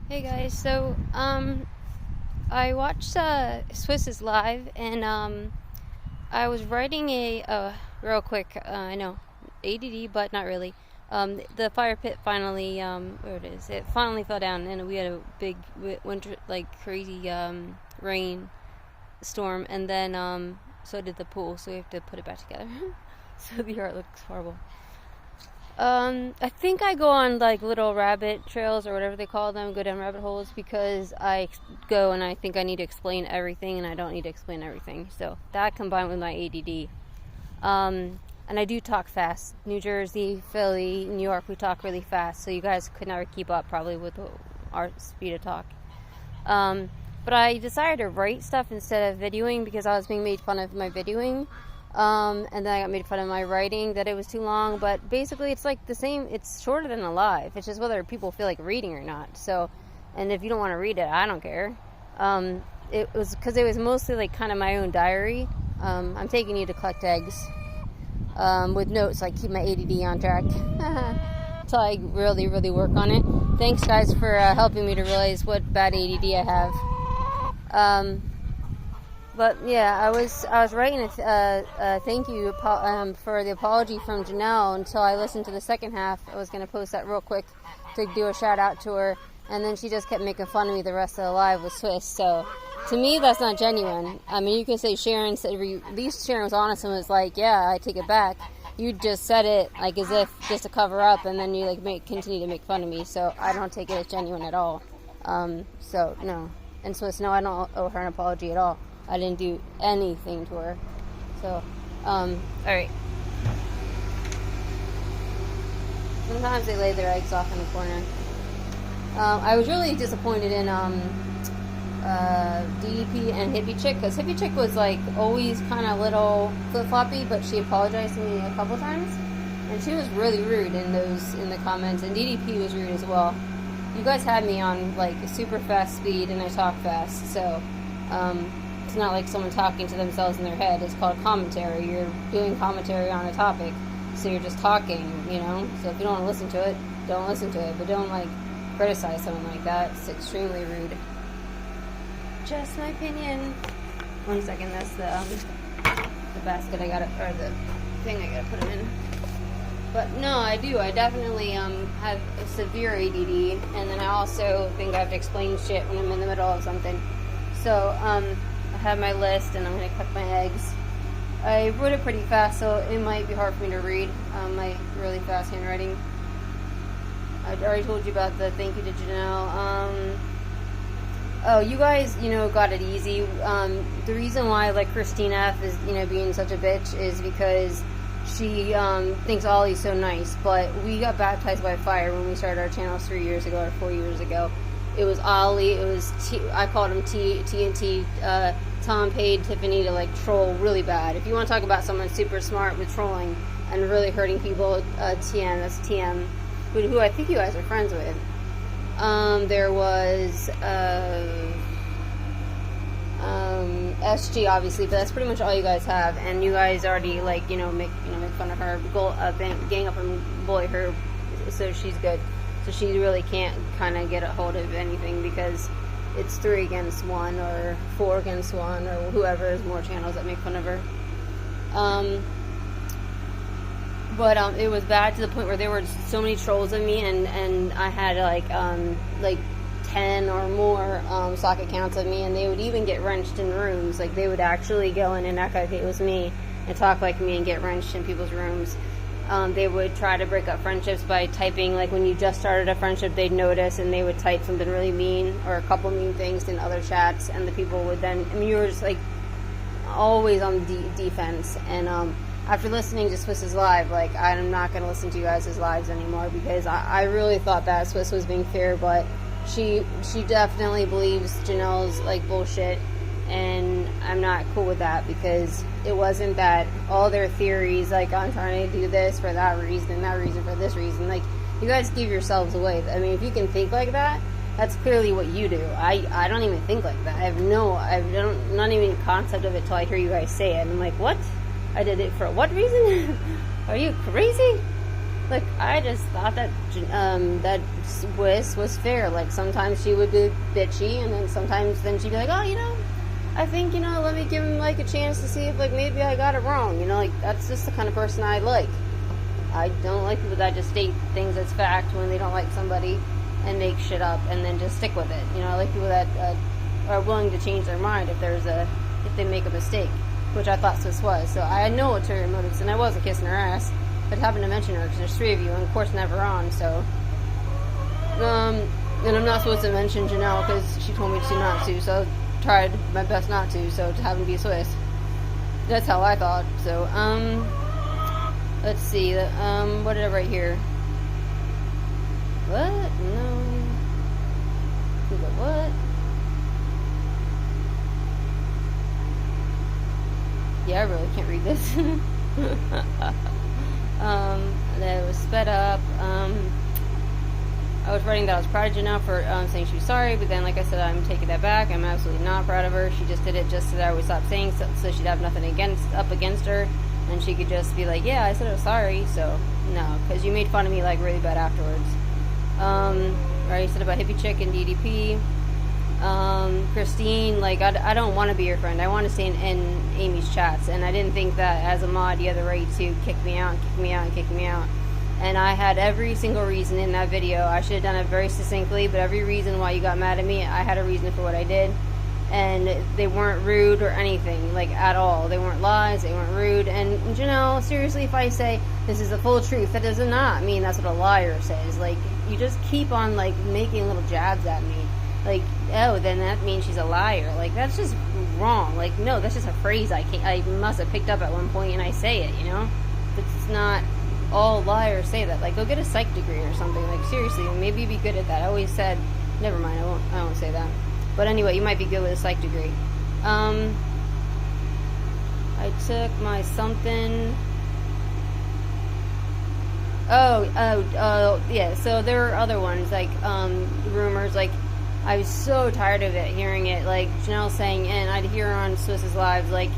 Hey guys, so I watched Swiss's live, and I was writing a real quick. I know ADD, but not really. The fire pit finally where it is. It finally fell down, and we had a big winter, like crazy rain storm, and then so did the pool. So we have to put it back together. So the art looks horrible. I think I go on like little rabbit trails or whatever they call them, go down rabbit holes, because I go and I think I need to explain everything, and I don't need to explain everything. So that combined with my ADD. And I do talk fast. New Jersey, Philly, New York, we talk really fast, so you guys could never keep up probably with our speed of talk. But I decided to write stuff instead of videoing because I was being made fun of my videoing. And then I got made fun of my writing, that it was too long, but basically it's like the same, it's shorter than a live. It's just whether people feel like reading or not. So, and if you don't want to read it, I don't care. It was because it was mostly like kind of my own diary. I'm taking you to collect eggs, with notes, like keep my ADD on track. Until I really, really work on it. Thanks guys for helping me to realize what bad ADD I have. But yeah, I was writing a thank you for the apology from Janelle until I listened to the second half. I was going to post that real quick to do a shout out to her, and then she just kept making fun of me the rest of the live with Swiss. So to me, that's not genuine. I mean, you can say Sharon said, at least Sharon was honest and was like, yeah, I take it back. You just said it like as if just to cover up, and then you like continue to make fun of me. So I don't take it as genuine at all. So no. And Swiss, no, I don't owe her an apology at all. I didn't do anything to her. So, alright. Sometimes they lay their eggs off in the corner. I was really disappointed in DDP and Hippie Chick, because Hippie Chick was like always kind of little flip-floppy, but she apologized to me a couple times, and she was really rude in the comments, and DDP was rude as well. You guys had me on like super fast speed, and I talk fast, so it's not like someone talking to themselves in their head. It's called commentary. You're doing commentary on a topic, so you're just talking, you know? So if you don't want to listen to it, don't listen to it, but don't like criticize someone like that. It's extremely rude. Just my opinion. 1 second, that's the basket I gotta, or the thing I gotta put them in. But no, I do. I definitely have a severe ADD, and then I also think I have to explain shit when I'm in the middle of something. So, I have my list, and I'm going to collect my eggs. I wrote it pretty fast, so it might be hard for me to read my really fast handwriting. I already told you about the thank you to Janelle. Oh, you guys, got it easy. The reason why, like, Christine F. is, being such a bitch is because she thinks Ollie's so nice, but we got baptized by fire when we started our channel 3 years ago or 4 years ago. It was Ollie, it was I called him TNT. Tom paid Tiffany to like troll really bad. If you want to talk about someone super smart with trolling and really hurting people, TM, that's TM, who I think you guys are friends with. There was SG obviously, but that's pretty much all you guys have, and you guys already like make fun of her, gang up and bully her, so she's good. So she really can't kind of get a hold of anything because it's 3 against 1 or 4 against 1 or whoever. There's more channels that make fun of her. But it was bad to the point where there were so many trolls of me, and I had like 10 or more sock accounts of me, and they would even get wrenched in rooms. Like they would actually go in and act like it was me and talk like me and get wrenched in people's rooms. They would try to break up friendships by typing, like when you just started a friendship, they'd notice, and they would type something really mean or a couple mean things in other chats, and the people would then, you were just like always on defense. And after listening to Swiss's live, like I'm not going to listen to you guys' lives anymore, because I really thought that Swiss was being fair, but she definitely believes Janelle's like bullshit. And I'm not cool with that, because it wasn't that all their theories, like I'm trying to do this for that reason for this reason, like you guys give yourselves away. I mean, if you can think like that, that's clearly what you do. I don't even think like that. Not even a concept of it till I hear you guys say it, and I'm like, what? I did it for what reason? Are you crazy? Look, I just thought that that Swiss was fair. Like, sometimes she would be bitchy, and then sometimes she'd be like, oh, I think, let me give him, like, a chance to see if, like, maybe I got it wrong. Like, that's just the kind of person I like. I don't like people that just state things as fact when they don't like somebody and make shit up and then just stick with it. I like people that are willing to change their mind if they make a mistake, which I thought Swiss was. So I know ulterior motives, and I wasn't kissing her ass. But happened to mention her because there's 3 of you, and of course never on. So, and I'm not supposed to mention Janelle because she told me to not to. So I tried my best not to. So to have him be Swiss, that's how I thought. So let's see. What did I write here? What? No. What? Yeah, I really can't read this. That it was sped up. I was writing that I was proud of Janelle for saying she was sorry, but then, like I said, I'm taking that back. I'm absolutely not proud of her. She just did it just so that I would stop saying so she'd have nothing up against her, and she could just be like, yeah, I said I was sorry. So no, because you made fun of me like really bad afterwards. Right, you said about hippie chick and DDP. Christine, like, I don't want to be your friend. I want to stay in Amy's chats, and I didn't think that as a mod you had the right to kick me out and kick me out and kick me out. And I had every single reason in that video. I should have done it very succinctly, but every reason why you got mad at me, I had a reason for what I did. And they weren't rude or anything, like, at all. They weren't lies, they weren't rude. And, seriously, if I say this is the full truth, that does not mean that's what a liar says. Like, you just keep on, like, making little jabs at me. Like, oh, then that means she's a liar. Like, that's just wrong. Like, no, that's just a phrase I must have picked up at one point and I say it, It's not all liars say that. Like, go get a psych degree or something. Like, seriously, maybe you'd be good at that. I always said, never mind, I won't say that. But anyway, you might be good with a psych degree. I took my something. Yeah, so there were other ones, like, rumors, like, I was so tired of it, hearing it, like, Janelle saying, and I'd hear on Swiss's lives, like,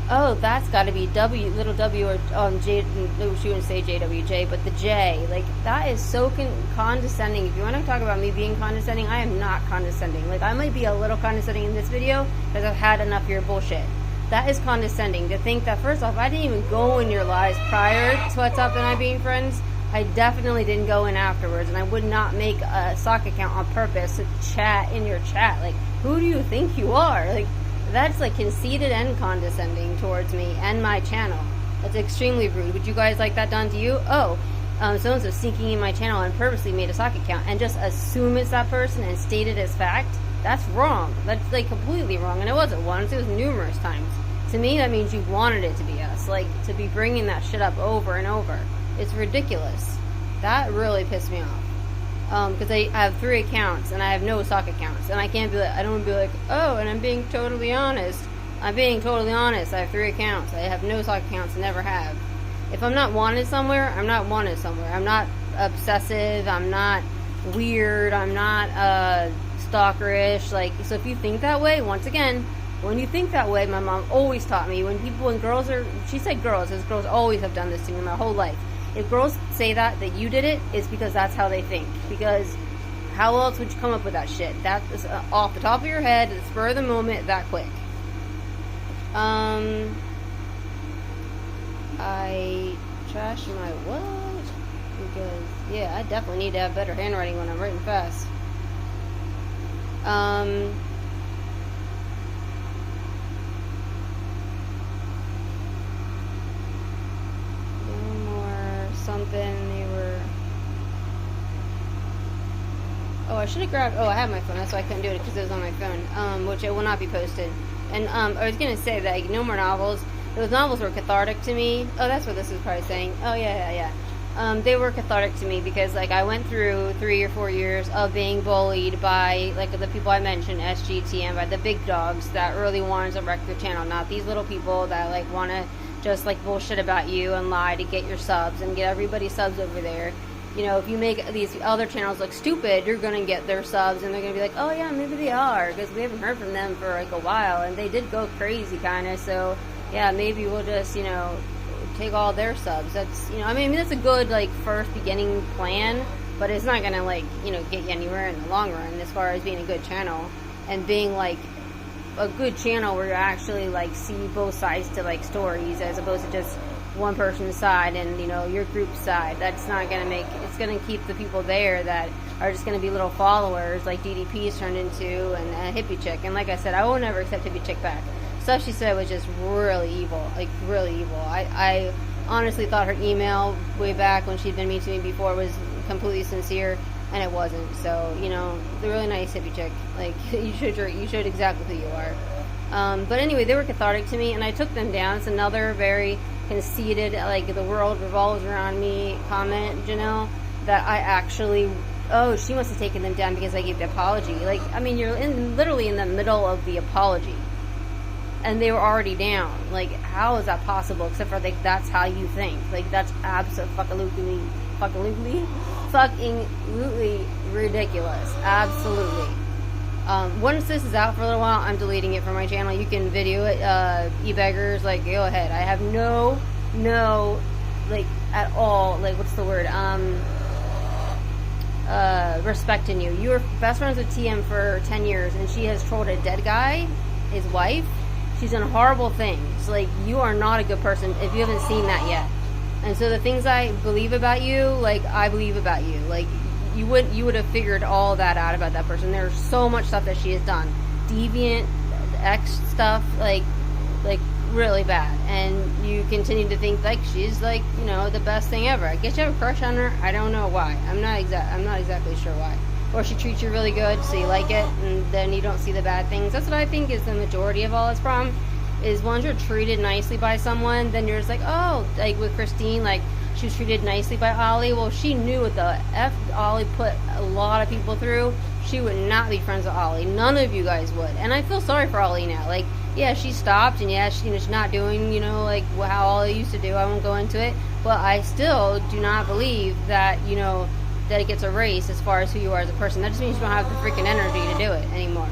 oh, that's gotta be little W, or, J, no, she wouldn't say JWJ, but the J, like, that is so condescending. If you want to talk about me being condescending, I am not condescending. Like, I might be a little condescending in this video, because I've had enough of your bullshit. That is condescending, to think that, first off, I didn't even go in your lives prior to What's Up and I being friends. I definitely didn't go in afterwards, and I would not make a sock account on purpose to chat in your chat. Like, who do you think you are? Like, that's, like, conceited and condescending towards me and my channel. That's extremely rude. Would you guys like that done to you? Oh, so-and-so sneaking in my channel and purposely made a sock account and just assume it's that person and state it as fact? That's wrong. That's, like, completely wrong. And it wasn't once, it was numerous times. To me, that means you wanted it to be us. Like, to be bringing that shit up over and over. It's ridiculous. That really pissed me off. Because I have 3 accounts, and I have no sock accounts. And I can't be like, I don't want to be like, oh, and I'm being totally honest. I'm being totally honest. I have 3 accounts. I have no sock accounts, never have. If I'm not wanted somewhere, I'm not wanted somewhere. I'm not obsessive. I'm not weird. I'm not, stalkerish. Like, so if you think that way, once again, when you think that way, my mom always taught me, when girls are, she said girls, because girls always have done this to me my whole life. If girls say that you did it, it's because that's how they think. Because how else would you come up with that shit? That is off the top of your head, the spur of the moment, that quick. I trash my what? Because, yeah, I definitely need to have better handwriting when I'm writing fast. Something they were. Oh, I should have grabbed. Oh, I have my phone. That's why I couldn't do it because it was on my phone. Which it will not be posted. And I was gonna say that, like, no more novels. Those novels were cathartic to me. Oh, that's what this is probably saying. Oh yeah. They were cathartic to me because, like, I went through 3 or 4 years of being bullied by, like, the people I mentioned, SGTM, by the big dogs that really wanted to wreck your channel. Not these little people that, like, want to just, like, bullshit about you and lie to get your subs and get everybody subs over there. If you make these other channels look stupid, you're going to get their subs, and they're going to be like, oh yeah, maybe they are, because we haven't heard from them for, like, a while, and they did go crazy, kind of, so, yeah, maybe we'll just, take all their subs. That's, you know, I mean, that's a good, like, first beginning plan, but it's not gonna, like, you know, get you anywhere in the long run as far as being a good channel and being, like, a good channel where you actually, like, see both sides to, like, stories as opposed to just one person's side and, you know, your group's side. That's not gonna make, it's gonna keep the people there that are just gonna be little followers like DDP's turned into and a hippie chick. And like I said, I will never accept hippie chick back. Stuff she said was just really evil, like really evil. I honestly thought her email way back when she'd been mean to me before was completely sincere, and it wasn't. So, you know, the really nice hippie chick, like, you showed exactly who you are. But anyway, they were cathartic to me, and I took them down. It's another very conceited, like, the world revolves around me comment, Janelle, that I actually, oh, she must have taken them down because I gave the apology. Like, I mean, you're literally in the middle of the apology, and they were already down. Like, how is that possible? Except for, like, that's how you think. Like, that's absolutely ridiculous. Absolutely. Once this is out for a little while, I'm deleting it from my channel. You can video it, e-beggars, like, go ahead. I have no, like, at all, like, what's the word, respect in you. You were best friends with TM for 10 years, and she has trolled a dead guy, his wife. She's done horrible things. Like, you are not a good person if you haven't seen that yet. And so the things I believe about you, like, I believe about you. Like, you would have figured all that out about that person. There's so much stuff that she has done. Deviant, X stuff, like really bad. And you continue to think, like, she's, like, you know, the best thing ever. I guess you have a crush on her. I don't know why. I'm not exactly sure why. Or she treats you really good, so you like it, and then you don't see the bad things. That's what I think is the majority of all this problem. Is once you're treated nicely by someone, then you're just like, oh, like with Christine, like, she was treated nicely by Ollie. Well, she knew what the F Ollie put a lot of people through. She would not be friends with Ollie. None of you guys would. And I feel sorry for Ollie now. Like, yeah, she stopped, and yeah, she's not doing, you know, like how Ollie used to do. I won't go into it. But I still do not believe that, you know, that it gets erased as far as who you are as a person. That just means you don't have the freaking energy to do it anymore.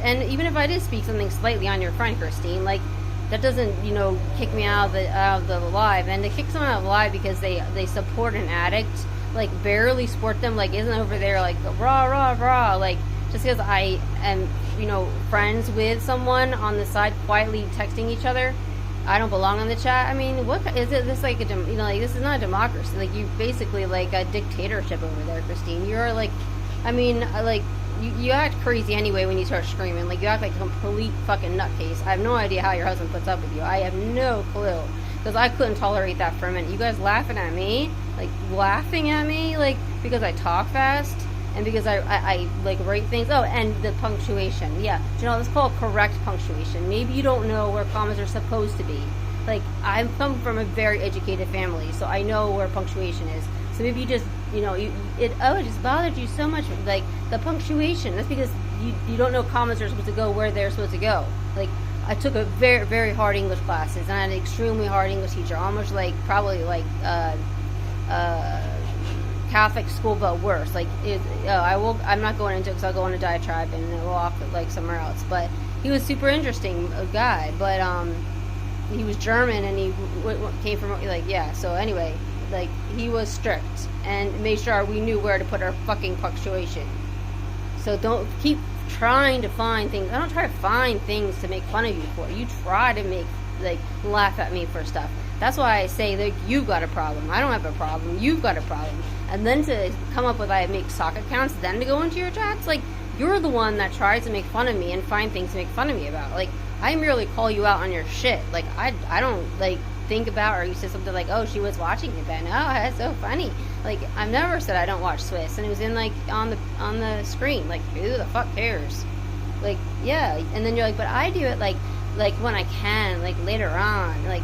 And even if I did speak something slightly on your friend, Christine, like, that doesn't, you know, kick me out of the live. And to kick someone out of the live because they support an addict, like, barely support them, like, isn't over there, like, rah, rah, rah, like, just because I am, you know, friends with someone on the side quietly texting each other, I don't belong in the chat. I mean, what is it? This, like, you know, like, this is not a democracy. Like, you basically, like, a dictatorship over there, Christine. You're, like, I mean, like, you act crazy anyway when you start screaming. Like, you act like a complete fucking nutcase. I have no idea how your husband puts up with you. I have no clue. Because I couldn't tolerate that for a minute. You guys laughing at me? Like, because I talk fast? And because I like, write things? Oh, and the punctuation. Yeah. You know, it's called correct punctuation. Maybe you don't know where commas are supposed to be. Like, I come from a very educated family, so I know where punctuation is. So maybe you just, you know, it just bothered you so much, like, the punctuation. That's because you don't know commas are supposed to go where they're supposed to go. Like, I took a very, very hard English classes, and I had an extremely hard English teacher, almost like, probably like, Catholic school, but worse. Like, I'm not going into it because I'll go on a diatribe and we'll off like somewhere else. But he was super interesting, a guy, but, he was German, and he came from, like, yeah, so anyway, like, he was strict and made sure we knew where to put our fucking punctuation. So don't keep trying to find things. I don't try to find things to make fun of you for. You try to make, like, laugh at me for stuff. That's why I say, like, you've got a problem. I don't have a problem. You've got a problem. And then to come up with, I make sock accounts, then to go into your chats, like, you're the one that tries to make fun of me and find things to make fun of me about. Like, I merely call you out on your shit. Like, I don't, like, think about, or you said something like, oh, she was watching it then. Oh, that's so funny. Like, I've never said I don't watch Swiss, and it was in, like, on the screen. Like, who the fuck cares? Like, yeah. And then you're like, but I do it, like when I can, like, later on. Like,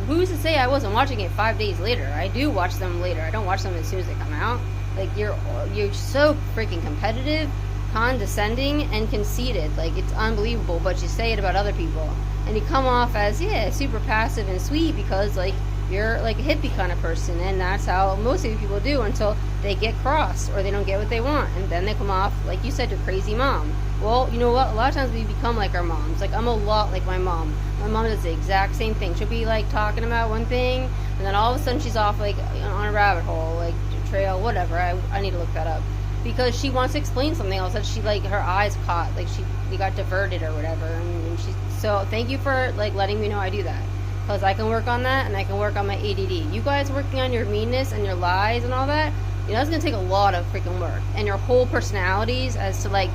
who's to say I wasn't watching it 5 days later? I do watch them later. I don't watch them as soon as they come out. Like, you're so freaking competitive, condescending, and conceited. Like, it's unbelievable, but you say it about other people, and you come off as, yeah, super passive and sweet because, like, you're like a hippie kind of person, and that's how most of you people do until they get crossed or they don't get what they want, and then they come off, like you said, to crazy mom. Well, you know what? A lot of times we become like our moms. Like, I'm a lot like my mom. My mom does the exact same thing. She'll be like talking about one thing, and then all of a sudden she's off like on a rabbit hole, like trail, whatever. I need to look that up, because she wants to explain something else that she, like, her eyes caught, like we got diverted or whatever, and she. So thank you for like letting me know I do that, because I can work on that, and I can work on my ADD. You guys working on your meanness and your lies and all that, you know, it's gonna take a lot of freaking work, and your whole personalities as to like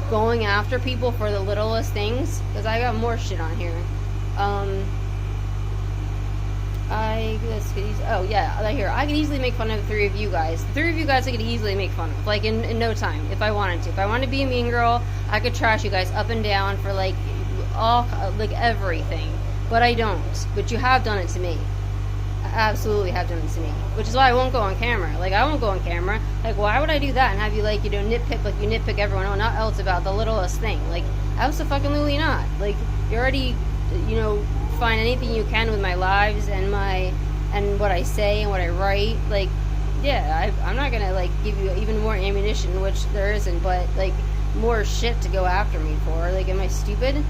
going after people for the littlest things, because I got more shit on here. Oh yeah, right here. I could easily make fun of the three of you guys. The three of you guys I could easily make fun of, like in no time, if I wanted to. If I wanted to be a mean girl, I could trash you guys up and down for like all, like everything. But I don't. But you have done it to me. I absolutely have done it to me. Which is why I won't go on camera. Like, I won't go on camera. Like, why would I do that and have you, like, you know, nitpick, like you nitpick everyone else about the littlest thing? Like, absolutely not. Like, you already, you know, find anything you can with my lives and what I say and what I write. Like, yeah, I'm not gonna like give you even more ammunition, which there isn't, but like more shit to go after me for. Like, am I stupid?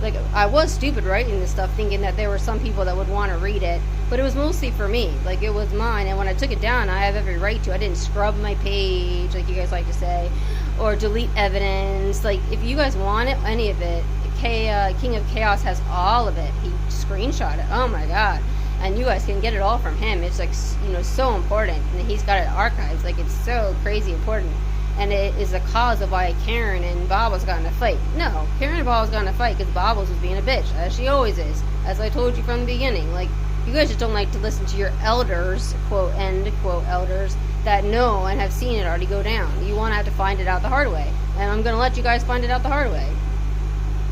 Like, I was stupid writing this stuff, thinking that there were some people that would want to read it, but it was mostly for me. Like, it was mine, and when I took it down, I have every right to. I didn't scrub my page, like you guys like to say, or delete evidence. Like, if you guys want it, any of it, King of Chaos has all of it. He screenshot it. Oh my god. And you guys can get it all from him. It's like, you know, so important, and he's got it archived. Like, it's so crazy important. And it is the cause of why Karen and Bobbles got in a fight. No, Karen and Bobbles got in a fight because Bobbles was being a bitch, as she always is, as I told you from the beginning. Like, you guys just don't like to listen to your elders, quote, end quote, elders, that know and have seen it already go down. You want to have to find it out the hard way. And I'm going to let you guys find it out the hard way.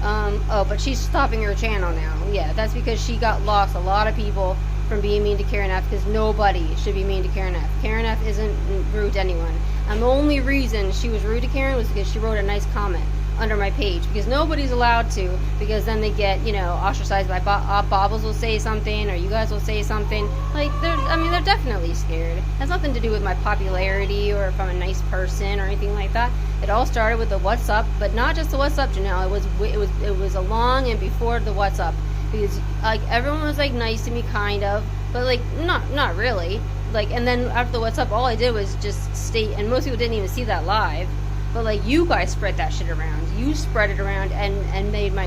Oh, but she's stopping her channel now. Yeah, that's because she got lost a lot of people from being mean to Karen F, because nobody should be mean to Karen F. Karen F isn't rude to anyone. And the only reason she was rude to Karen was because she wrote a nice comment under my page, because nobody's allowed to, because then they get, you know, ostracized by Bobbles will say something, or you guys will say something. Like, they're definitely scared. It has nothing to do with my popularity or if I'm a nice person or anything like that. It all started with the what's up, but not just the what's up, Janelle. It was along and before the what's up, because like everyone was like nice to me, kind of, but like not really. Like, and then after the what's up, all I did was just state, and most people didn't even see that live, but like you guys spread that shit around. You spread it around and made my.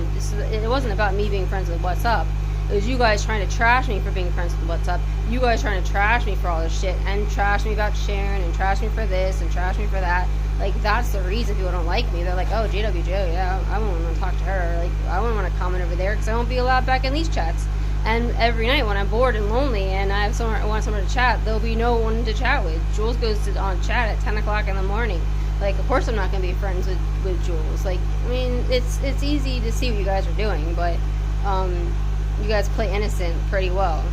It wasn't about me being friends with what's up. It was you guys trying to trash me for being friends with what's up. You guys trying to trash me for all this shit, and trash me about Sharon, and trash me for this, and trash me for that. Like, that's the reason people don't like me. They're like, oh, JWJ, yeah, I won't want to talk to her. Like, I wouldn't want to comment over there because I won't be allowed back in these chats. And every night when I'm bored and lonely and I have I want someone to chat, there'll be no one to chat with. Jules goes on chat at 10 o'clock in the morning. Like, of course I'm not going to be friends with Jules. Like, I mean, it's easy to see what you guys are doing, but you guys play innocent pretty well.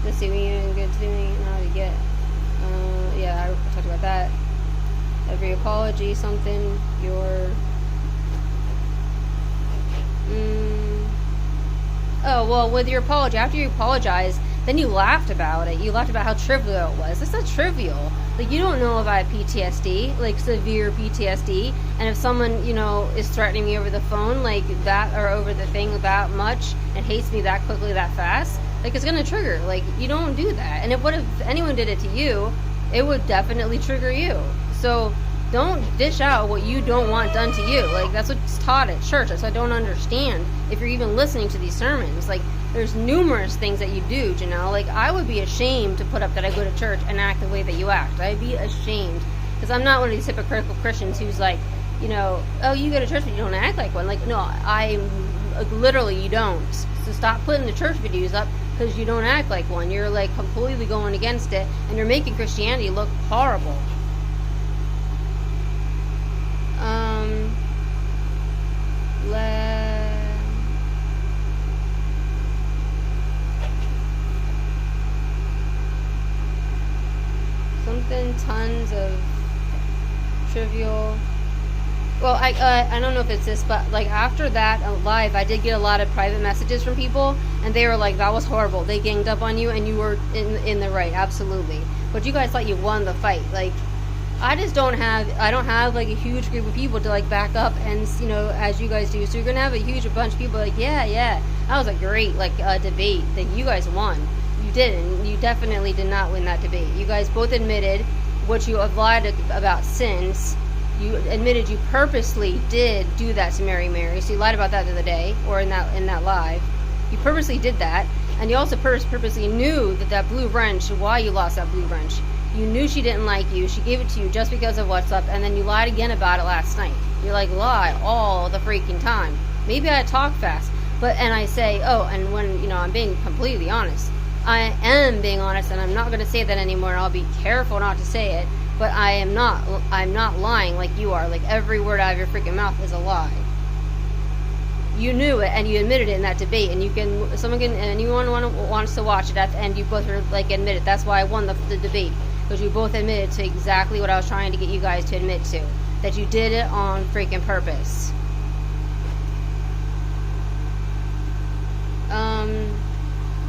Let's see, we even good to me, how to get, yeah, I talked about that. Every apology, something, your, oh, well, with your apology, after you apologize, then you laughed about it. You laughed about how trivial it was. It's not trivial. Like, you don't know if I have PTSD, like severe PTSD, and if someone, you know, is threatening me over the phone like that, or over the thing that much, and hates me that quickly, that fast, like, it's gonna trigger. Like, you don't do that. And if anyone did it to you, it would definitely trigger you. So don't dish out what you don't want done to you. Like, that's what's taught at church. That's what I don't understand if you're even listening to these sermons. Like, there's numerous things that you do, Janelle. Like, I would be ashamed to put up that I go to church and act the way that you act. I'd be ashamed, because I'm not one of these hypocritical Christians who's like, you know, oh, you go to church but you don't act like one. Like, no, I literally, you don't. So stop putting the church videos up because you don't act like one. You're like completely going against it, and you're making Christianity look horrible. Something, tons of trivial. Well, I don't know if it's this, but like after that live, I did get a lot of private messages from people, and they were like, "That was horrible. They ganged up on you, and you were in the right, absolutely." But you guys thought you won the fight. Like, I don't have like a huge group of people to like back up, and you know, as you guys do. So you're gonna have a huge bunch of people like, yeah, that was a great like debate that you guys won. You didn't. You definitely did not win that debate. You guys both admitted what you have lied about since. You admitted you purposely did do that to Mary. So you lied about that the other day, or in that live. You purposely did that, and you also purposely knew that blue wrench, why you lost that blue wrench. You knew she didn't like you. She gave it to you just because of what's up, and then you lied again about it last night. You're like, lie all the freaking time. Maybe I talk fast, and I say, oh, and when, you know, I'm being completely honest. I am being honest, and I'm not going to say that anymore, and I'll be careful not to say it. But I'm not lying like you are. Like, every word out of your freaking mouth is a lie. You knew it, and you admitted it in that debate, and anyone wants to watch it at the end, you both are, like, admit it. That's why I won the debate, because you both admitted to exactly what I was trying to get you guys to admit to. That you did it on freaking purpose.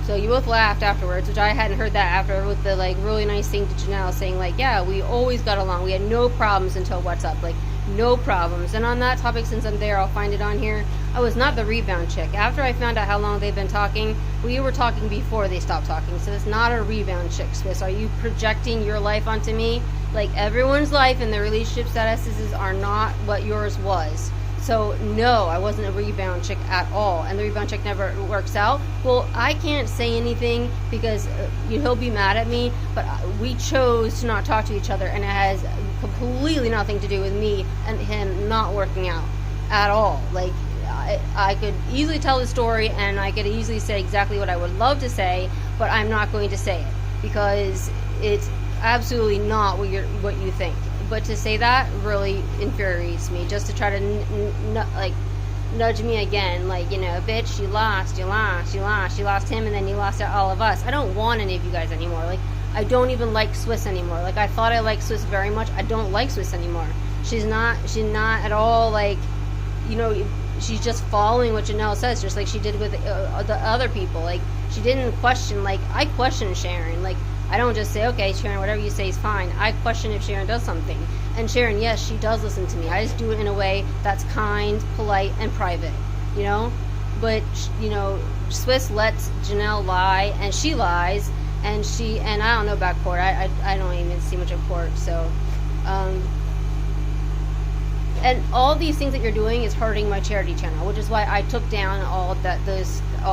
So you both laughed afterwards, which I hadn't heard that after, with the like really nice thing to Janelle saying like, yeah, we always got along. We had no problems until what's up, like no problems. And on that topic, since I'm there, I'll find it on here. I was not the rebound chick. After I found out how long they've been talking, we were talking before they stopped talking. So it's not a rebound chick, Swiss. Are you projecting your life onto me? Like, everyone's life and their relationship statuses are not what yours was. So, no, I wasn't a rebound chick at all, and the rebound chick never works out. Well, I can't say anything because he'll be mad at me, but we chose to not talk to each other, and it has completely nothing to do with me and him not working out at all. Like, I could easily tell the story, and I could easily say exactly what I would love to say, but I'm not going to say it because it's absolutely not what you think. But to say that really infuriates me, just to try to nudge me again, like, you know, bitch, you lost him, and then you lost all of us. I don't want any of you guys anymore. Like, I don't even like Swiss anymore. Like, I thought I liked Swiss very much. I don't like Swiss anymore. She's not at all, like, you know, she's just following what Janelle says, just like she did with the other people. Like, she didn't question, like, I question Sharon. Like, I don't just say, okay, Sharon, whatever you say is fine. I question if Sharon does something. And Sharon, yes, she does listen to me. I just do it in a way that's kind, polite, and private, you know? But, you know, Swiss lets Janelle lie, and she lies, and I don't know about court. I don't even see much of court, so, and all these things that you're doing is hurting my charity channel, which is why I took down all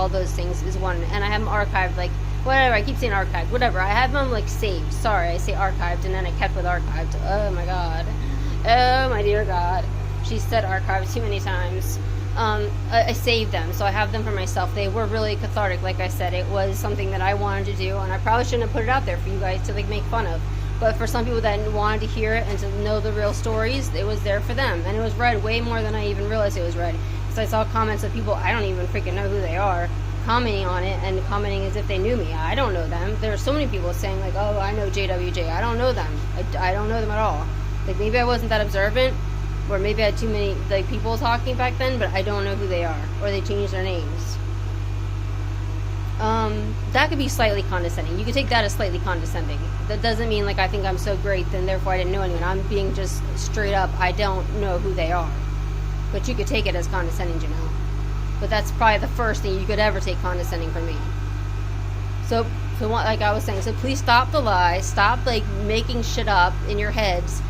those things is one, and I have them archived, like, whatever, I keep saying archived, whatever, I have them, like, saved. Sorry, I say archived, and then I kept with archived. Oh my god. Oh my dear god. She said archived too many times. I saved them, so I have them for myself. They were really cathartic, like I said. It was something that I wanted to do, and I probably shouldn't have put it out there for you guys to, like, make fun of. But for some people that wanted to hear it and to know the real stories, it was there for them. And it was read way more than I even realized it was read. Because I saw comments of people, I don't even freaking know who they are, commenting on it and commenting as if they knew me. I don't know them. There are so many people saying, like, oh, I know JWJ. I don't know them. I don't know them at all. Like, maybe I wasn't that observant, or maybe I had too many, like, people talking back then, but I don't know who they are, or they changed their names. That could be slightly condescending. You could take that as slightly condescending. That doesn't mean, like, I think I'm so great, then therefore I didn't know anyone. I'm being just straight up, I don't know who they are. But you could take it as condescending, Janelle. But that's probably the first thing you could ever take condescending from me. So like I was saying, so please stop the lies. Stop, like, making shit up in your heads,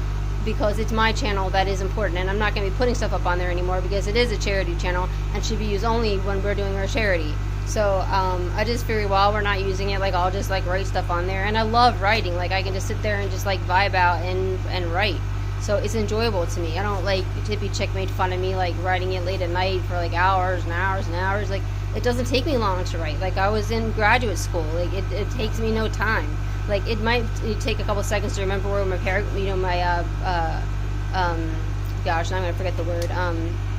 because it's my channel that is important, and I'm not going to be putting stuff up on there anymore because it is a charity channel and should be used only when we're doing our charity. So I just figure while we're not using it, like, I'll just, like, write stuff on there. And I love writing. Like, I can just sit there and just, like, vibe out and write. So it's enjoyable to me. I don't, like, Tippy Chick made fun of me, like, writing it late at night for, like, hours and hours and hours. Like, it doesn't take me long to write. Like, I was in graduate school. Like, it takes me no time. Like, it might take a couple seconds to remember where my gosh, now I'm gonna forget the word,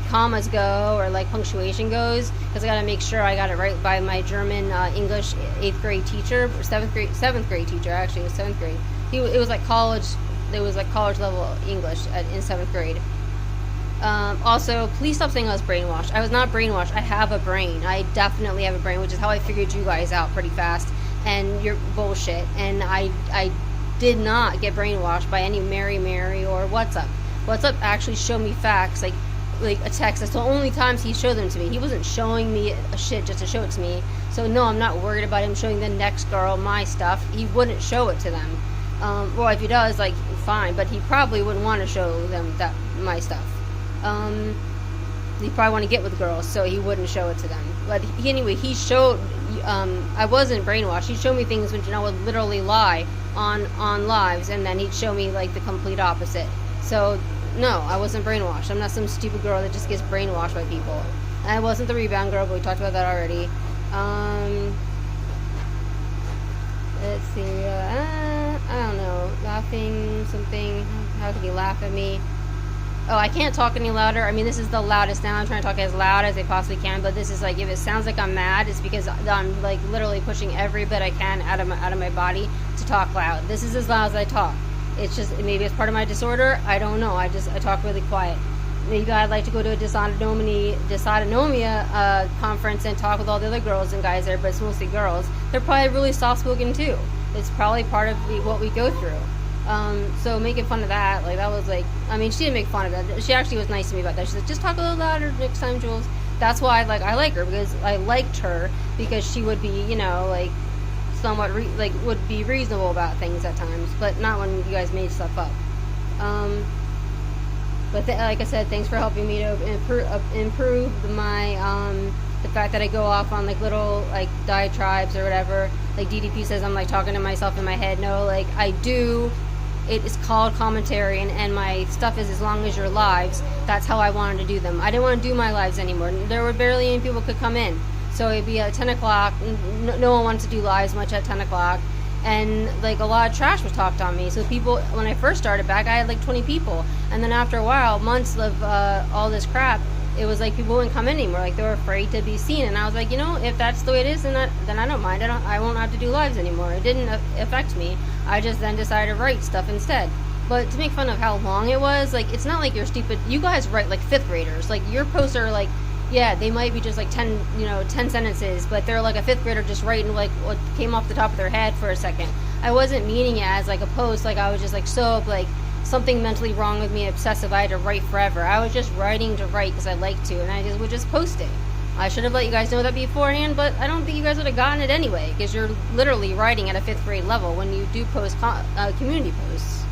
commas go, or, like, punctuation goes, because I gotta make sure I got it right by my German English 8th grade teacher, or 7th grade teacher, actually. It was 7th grade. It was like college level English in 7th grade. Also, please stop saying I was brainwashed. I was not brainwashed. I have a brain. I definitely have a brain, which is how I figured you guys out pretty fast. And you're bullshit. And I did not get brainwashed by any Mary or What's Up. What's Up actually showed me facts, like a text. That's the only times he showed them to me. He wasn't showing me a shit just to show it to me. So no, I'm not worried about him showing the next girl my stuff. He wouldn't show it to them. Well, if he does, like, fine. But he probably wouldn't want to show them my stuff. He probably want to get with girls, so he wouldn't show it to them. But anyway, he showed, I wasn't brainwashed. He showed me things which I would literally lie on lives, and then he'd show me, like, the complete opposite. So, no, I wasn't brainwashed. I'm not some stupid girl that just gets brainwashed by people. I wasn't the rebound girl, but we talked about that already. Let's see, I don't know, laughing, something, how can you laugh at me? Oh, I can't talk any louder. I mean, this is the loudest now. I'm trying to talk as loud as I possibly can, but this is like, if it sounds like I'm mad, it's because I'm like literally pushing every bit I can out of my body to talk loud. This is as loud as I talk. It's just, maybe it's part of my disorder. I don't know. I talk really quiet. Maybe I'd like to go to a dysautonomia conference and talk with all the other girls and guys there, but it's mostly girls. They're probably really soft-spoken too. It's probably part of what we go through. So making fun of that, like, that was like, I mean, she didn't make fun of that. She actually was nice to me about that. She said, just talk a little louder next time, Jules. That's why I like her, because I liked her, because she would be, you know, like, somewhat, would be reasonable about things at times, but not when you guys made stuff up. But like I said, thanks for helping me to improve my, the fact that I go off on, like, little, like, diatribes or whatever. Like, DDP says I'm, like, talking to myself in my head. No, like, I do. It is called commentary, and my stuff is as long as your lives. That's how I wanted to do them. I didn't want to do my lives anymore. There were barely any people could come in. So it'd be at 10 o'clock. No one wanted to do lives much at 10 o'clock. And, like, a lot of trash was talked on me. So people, when I first started back, I had, like, 20 people. And then after a while, months of all this crap, it was like people wouldn't come in anymore. Like, they were afraid to be seen. And I was like, you know, if that's the way it is, then I don't mind. I won't have to do lives anymore. It didn't affect me. I just then decided to write stuff instead. But to make fun of how long it was, like, it's not like you're stupid. You guys write like 5th graders. Like, your posts are like, yeah, they might be just like 10 sentences, but they're like a 5th grader just writing like what came off the top of their head for a second. I wasn't meaning it as like a post. Like, I was just like, so, like, something mentally wrong with me, obsessive. I had to write forever. I was just writing to write because I like to, and I would just post it. I should have let you guys know that beforehand, but I don't think you guys would have gotten it anyway, because you're literally writing at a 5th grade level when you do post community posts.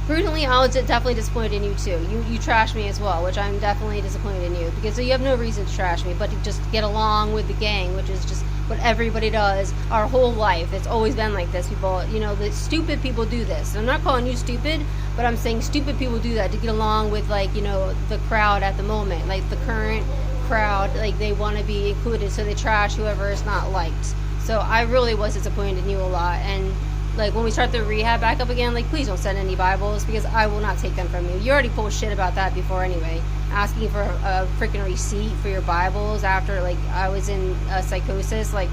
Prudently, I was definitely disappointed in you too. You trashed me as well, which I'm definitely disappointed in you, because you have no reason to trash me, but to just get along with the gang, which is just what everybody does our whole life. It's always been like this. People, you know, the stupid people do this. I'm not calling you stupid, but I'm saying stupid people do that to get along with, like, you know, the crowd at the moment, like the current crowd. Like, they want to be included, so they trash whoever is not liked. So I really was disappointed in you a lot. And like, when we start the rehab back up again, like, please don't send any Bibles, because I will not take them from you. You already pulled shit about that before anyway, asking for a freaking receipt for your Bibles after, like, I was in psychosis. Like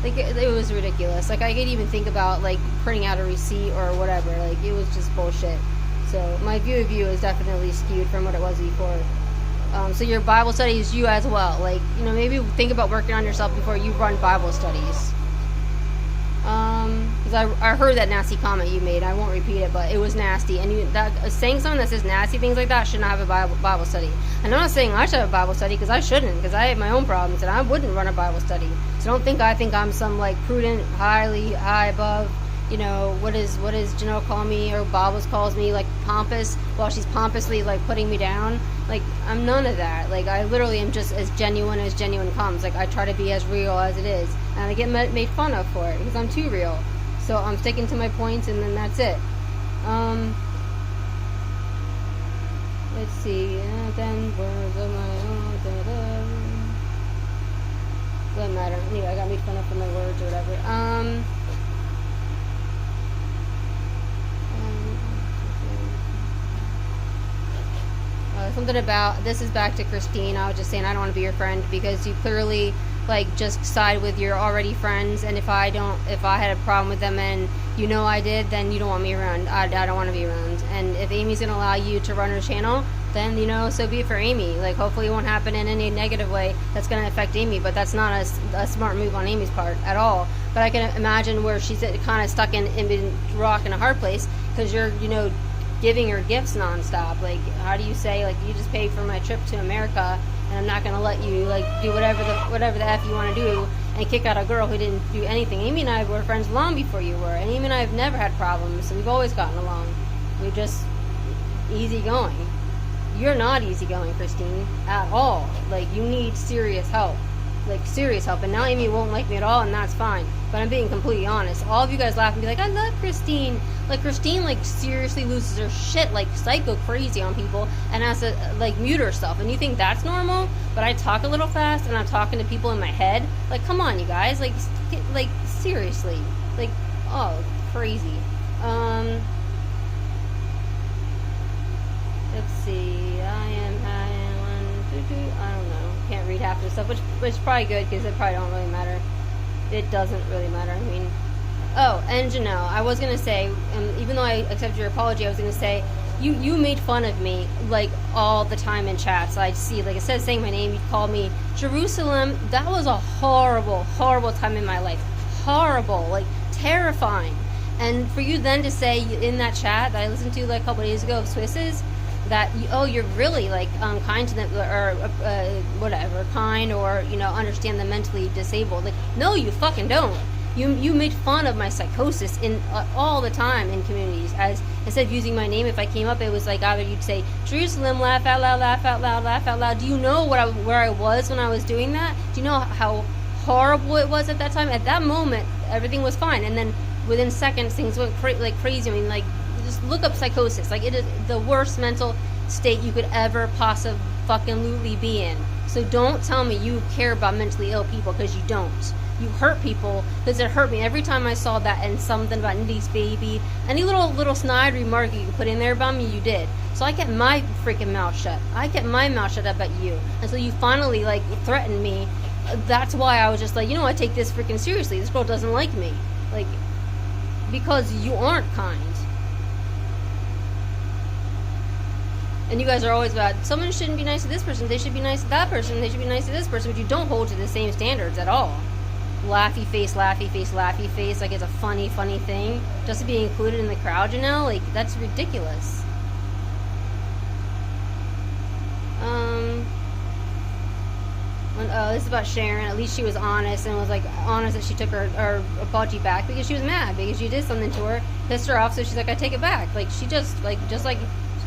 it was ridiculous. Like, I could even think about, like, printing out a receipt or whatever. Like, it was just bullshit. So my view of you is definitely skewed from what it was before. So your Bible study is you as well. Like, you know, maybe think about working on yourself before you run Bible studies. Because I heard that nasty comment you made. I won't repeat it, but it was nasty. And saying something that says nasty things like that should not have a Bible study. And I'm not saying I should have a Bible study, because I shouldn't, because I have my own problems, and I wouldn't run a Bible study. So don't think I think I'm some, like, prudent, high above, you know, what is Janelle call me, or Bobbles calls me, like, pompous, while she's pompously, like, putting me down. Like, I'm none of that. Like, I literally am just as genuine comes. Like, I try to be as real as it is, and I get made fun of for it, because I'm too real. So I'm sticking to my points, and then that's it. Let's see. Then words of my own. Doesn't matter. Anyway, I got made fun of for my words or whatever. Something about, this is back to Christine. I was just saying I don't want to be your friend, because you clearly, like, just side with your already friends, and if I had a problem with them and you know I did, then you don't want me around. I don't want to be around. And if Amy's gonna allow you to run her channel, then, you know, so be it for Amy. Like, hopefully it won't happen in any negative way that's gonna affect Amy, but that's not a smart move on Amy's part at all. But I can imagine where she's kind of stuck in rock and a hard place, because you're, you know, giving her gifts nonstop. Like, how do you say, like, you just paid for my trip to America, and I'm not gonna let you, like, do whatever the F you want to do, and kick out a girl who didn't do anything. Amy and I were friends long before you were, and Amy and I have never had problems, so we've always gotten along. We're just easygoing. You're not easygoing, Christine, at all. Like, you need serious help. Like, serious help. And now Amy won't like me at all, and that's fine. But I'm being completely honest. All of you guys laugh and be like, I love Christine. Like, Christine, like, seriously loses her shit, like, psycho crazy on people, and has to, like, mute herself. And you think that's normal? But I talk a little fast, and I'm talking to people in my head. Like, come on, you guys. Like, seriously. Like, oh, crazy. Let's see. I don't know. Can't read half of this stuff, which is probably good, because it probably don't really matter. It doesn't really matter. I mean, oh, and Janelle, I was gonna say, even though I accept your apology, I was gonna say, you made fun of me, like, all the time in chats. I'd see, like, instead of saying my name, you called me Jerusalem. That was a horrible, horrible time in my life. Horrible, like, terrifying. And for you then to say in that chat that I listened to, like, a couple days ago of Swiss's, that, oh, you're really, like, kind to them, or whatever, kind, or, you know, understand the mentally disabled. Like, no, you fucking don't. You made fun of my psychosis in all the time in communities, as instead of using my name, if I came up, it was like either you'd say Jerusalem, laugh out loud, laugh out loud, laugh out loud. Do you know where I was when I was doing that? Do you know how horrible it was at that time? At that moment, everything was fine, and then within seconds, things went like crazy. I mean, like, just look up psychosis. Like, it is the worst mental state you could ever fucking be in. So don't tell me you care about mentally ill people, because you don't. You hurt people, because it hurt me every time I saw that, and something about Indy's baby, any little snide remark you could put in there about me, you did. So I kept my freaking mouth shut. I kept my mouth shut about you until you finally, like, threatened me. That's why I was just like, you know, I take this freaking seriously. This girl doesn't like me, like, because you aren't kind. And you guys are always about, someone shouldn't be nice to this person, they should be nice to that person, they should be nice to this person, but you don't hold to the same standards at all. Laughy face, laughy face, laughy face, like it's a funny thing, just to be included in the crowd, you know? Like, that's ridiculous. This is about Sharon. At least she was honest, and was, like, honest that she took her apology back, because she was mad, because you did something to her, pissed her off, so she's like, I take it back. Like, she just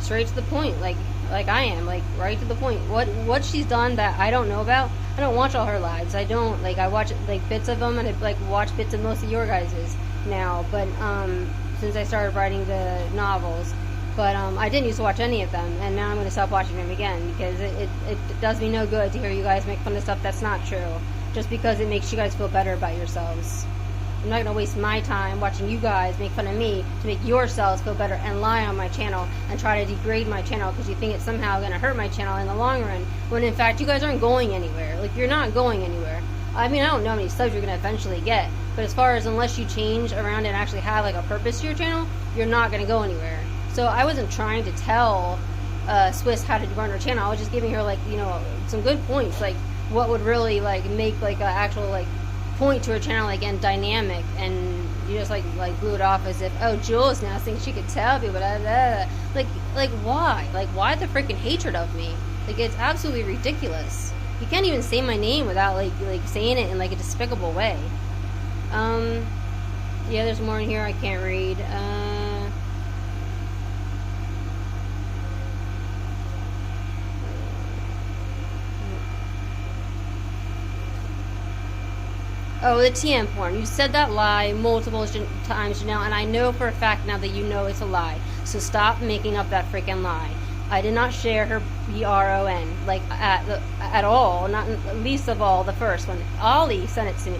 straight to the point, like I am, like, right to the point. What she's done that I don't know about. I don't watch all her lives. I don't, like, I watch, like, bits of them, and I, like, watch bits of most of your guys's now, but since I started writing the novels, but I didn't used to watch any of them, and now I'm going to stop watching them again, because it does me no good to hear you guys make fun of stuff that's not true, just because it makes you guys feel better about yourselves. I'm not going to waste my time watching you guys make fun of me to make yourselves feel better and lie on my channel and try to degrade my channel because you think it's somehow going to hurt my channel in the long run, when in fact you guys aren't going anywhere. Like, you're not going anywhere. I mean, I don't know how many subs you're going to eventually get, but as far as, unless you change around and actually have, like, a purpose to your channel, you're not going to go anywhere. So I wasn't trying to tell Swiss how to run her channel. I was just giving her, like, you know, some good points, like what would really, like, make, like, an actual, like, point to her channel, like, and dynamic, and you just like blew it off as if, oh, Jules now thinks she could tell people, blah, blah. Like why the freaking hatred of me? Like, it's absolutely ridiculous. You can't even say my name without like saying it in, like, a despicable way. Yeah, there's more in here I can't read. Oh, the TM porn. You said that lie multiple times, Janelle, and I know for a fact now that you know it's a lie. So stop making up that freaking lie. I did not share her BRON, like, at all, not least of all the first one. Ollie sent it to me,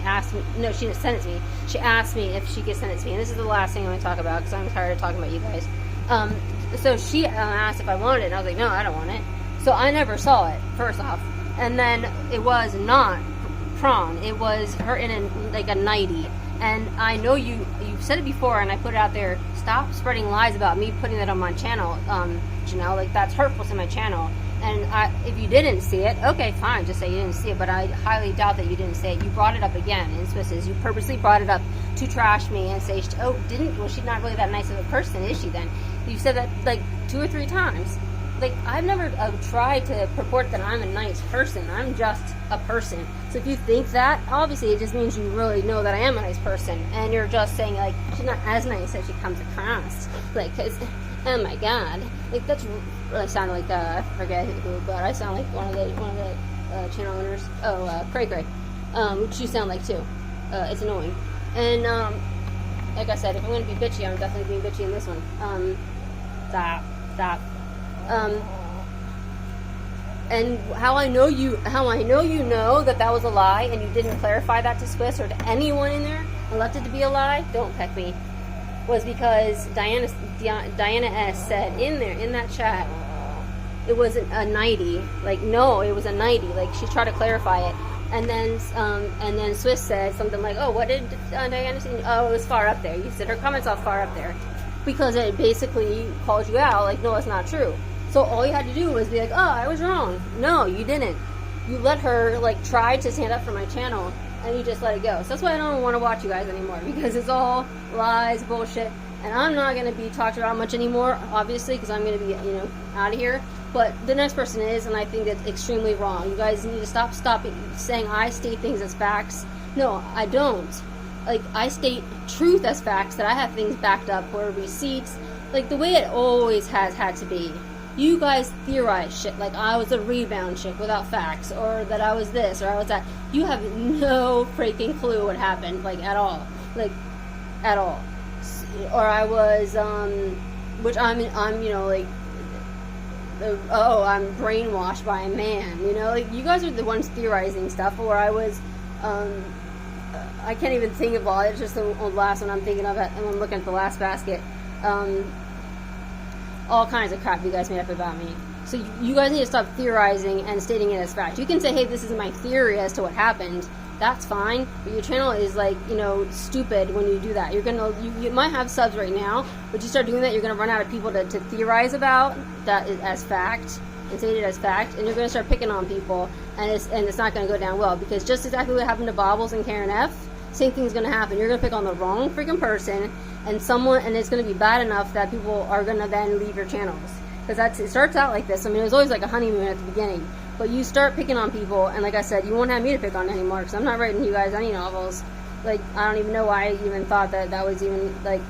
no, she didn't send it to me. She asked me if she could send it to me, and this is the last thing I'm going to talk about, because I'm tired of talking about you guys. So she asked if I wanted it, and I was like, no, I don't want it. So I never saw it, first off. And then it was not prawn. It was her in a nightie, and I know you you've said it before, and I put it out there. Stop spreading lies about me putting that on my channel. Janelle, like, that's hurtful to my channel. And if you didn't see it, okay, fine, just say you didn't see it. But I highly doubt that you didn't say it. You brought it up again in Swiss's. You purposely brought it up to trash me and say, oh, well, she's not really that nice of a person, is she then? You said that like 2 or 3 times. Like, I've never tried to purport that I'm a nice person. I'm just a person. So if you think that, obviously it just means you really know that I am a nice person. And you're just saying, like, she's not as nice as she comes across. Like, because, oh my god. Like, that's really sound like, I forget who, but I sound like one of the channel owners. Oh, Cray Cray. Which you sound like too. It's annoying. And, like I said, if I'm going to be bitchy, I'm definitely being bitchy in this one. Stop. And how I know you know that was a lie, and you didn't clarify that to Swiss or to anyone in there and left it to be a lie, don't peck me, was because Diana S said in that chat it wasn't a 90. Like, no, it was a 90. Like, she tried to clarify it. And then Swiss said something like, oh, what did Diana say? Oh, it was far up there. You said her comments all far up there. Because it basically called you out, like, no, it's not true. So all you had to do was be like, oh, I was wrong. No, you didn't. You let her, like, try to stand up for my channel, and you just let it go. So that's why I don't want to watch you guys anymore, because it's all lies, bullshit, and I'm not going to be talked about much anymore, obviously, because I'm going to be, out of here. But the next person is, and I think that's extremely wrong. You guys need to stop saying I state things as facts. No, I don't. Like, I state truth as facts, that I have things backed up, or receipts, like the way it always has had to be. You guys theorize shit, like I was a rebound chick without facts, or that I was this, or I was that. You have no freaking clue what happened, like, at all. Like, at all. Or I was, which I'm like, I'm brainwashed by a man, like, you guys are the ones theorizing stuff, or I was, I can't even think of all. It's just the last one I'm thinking of, and I'm looking at the last basket. All kinds of crap you guys made up about me. So you guys need to stop theorizing and stating it as fact. You can say, hey, this is my theory as to what happened. That's fine. But your channel is, like, stupid when you do that. You might have subs right now, but you start doing that, you're gonna run out of people to theorize about that as fact and state it as fact, and you're gonna start picking on people, and it's not gonna go down well, because just exactly what happened to Bobbles and Karen F, same thing's gonna happen. You're gonna pick on the wrong freaking person, and it's gonna be bad enough that people are gonna then leave your channels. Because it starts out like this. I mean, it was always like a honeymoon at the beginning, but you start picking on people, and like I said, you won't have me to pick on anymore, because I'm not writing you guys any novels. Like, I don't even know why I even thought that was even, like,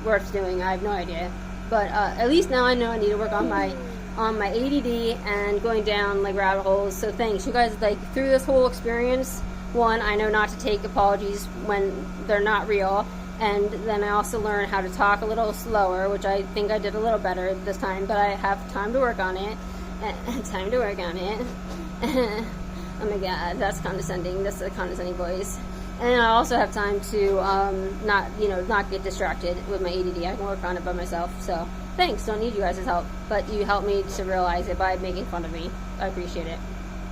worth doing. I have no idea. But at least now I know I need to work on my ADD and going down, like, rabbit holes. So thanks, you guys. Like, through this whole experience, one, I know not to take apologies when they're not real. And then I also learned how to talk a little slower, which I think I did a little better this time, but I have time to work on it. Oh my god, that's condescending. That's a condescending voice. And I also have time to not get distracted with my ADD. I can work on it by myself. So thanks. Don't need you guys' help, but you helped me to realize it by making fun of me. I appreciate it.